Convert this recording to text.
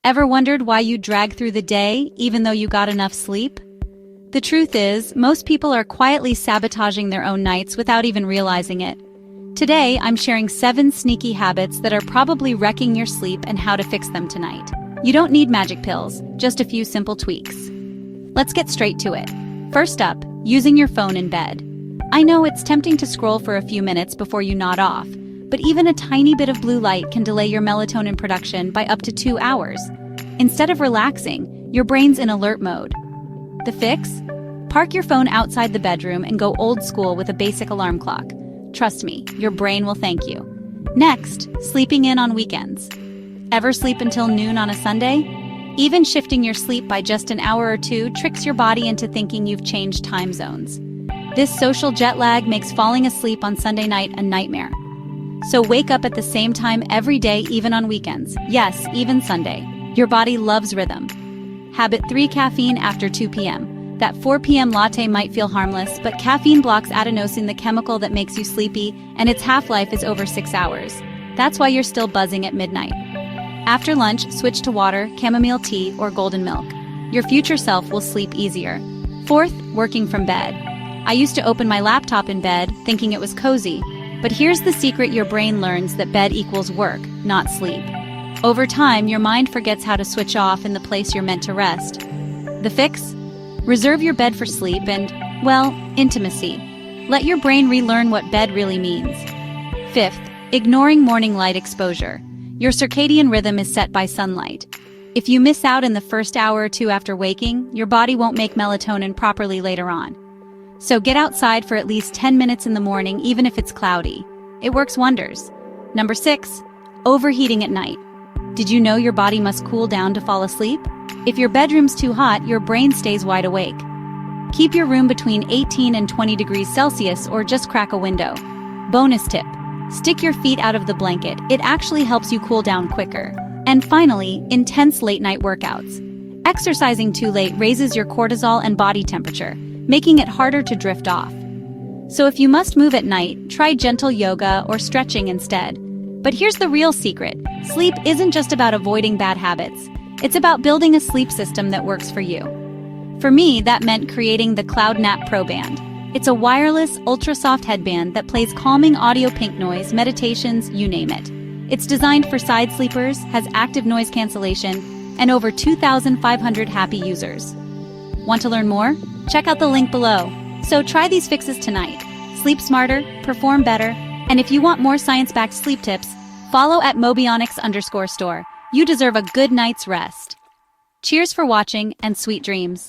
Ever wondered why you drag through the day even though you got enough sleep? The truth is, most people are quietly sabotaging their own nights without even realizing it. Today, I'm sharing 7 sneaky habits that are probably wrecking your sleep and how to fix them tonight. You don't need magic pills, just a few simple tweaks. Let's get straight to it. First up, using your phone in bed. I know it's tempting to scroll for a few minutes before you nod off, but even a tiny bit of blue light can delay your melatonin production by up to 2 hours. Instead of relaxing, your brain's in alert mode. The fix? Park your phone outside the bedroom and go old school with a basic alarm clock. Trust me, your brain will thank you. Next, sleeping in on weekends. Ever sleep until noon on a Sunday? Even shifting your sleep by just an hour or two tricks your body into thinking you've changed time zones. This social jet lag makes falling asleep on Sunday night a nightmare. So wake up at the same time every day, even on weekends. Yes, even Sunday. Your body loves rhythm. Habit 3: caffeine after 2 p.m. That 4 p.m. latte might feel harmless, but caffeine blocks adenosine, the chemical that makes you sleepy, and its half-life is over 6 hours. That's why you're still buzzing at midnight. After lunch, switch to water, chamomile tea, or golden milk. Your future self will sleep easier. Fourth, working from bed. I used to open my laptop in bed, thinking it was cozy. But here's the secret: your brain learns that bed equals work, not sleep. Over time, your mind forgets how to switch off in the place you're meant to rest. The fix? Reserve your bed for sleep and, well, intimacy. Let your brain relearn what bed really means. Fifth, ignoring morning light exposure. Your circadian rhythm is set by sunlight. If you miss out in the first hour or two after waking, your body won't make melatonin properly later on. So get outside for at least 10 minutes in the morning, even if it's cloudy. It works wonders. Number 6, overheating at night. Did you know your body must cool down to fall asleep? If your bedroom's too hot, your brain stays wide awake. Keep your room between 18 and 20 degrees Celsius or just crack a window. Bonus tip: stick your feet out of the blanket. It actually helps you cool down quicker. And finally, intense late-night workouts. Exercising too late raises your cortisol and body temperature, making it harder to drift off. So if you must move at night, try gentle yoga or stretching instead. But here's the real secret: sleep isn't just about avoiding bad habits. It's about building a sleep system that works for you. For me, that meant creating the CloudNap ProBand. It's a wireless, ultra-soft headband that plays calming audio, pink noise, meditations, you name it. It's designed for side sleepers, has active noise cancellation, and over 2,500 happy users. Want to learn more? Check out the link below. So try these fixes tonight. Sleep smarter, perform better, and if you want more science-backed sleep tips, follow at Mobionix_store. You deserve a good night's rest. Cheers for watching and sweet dreams.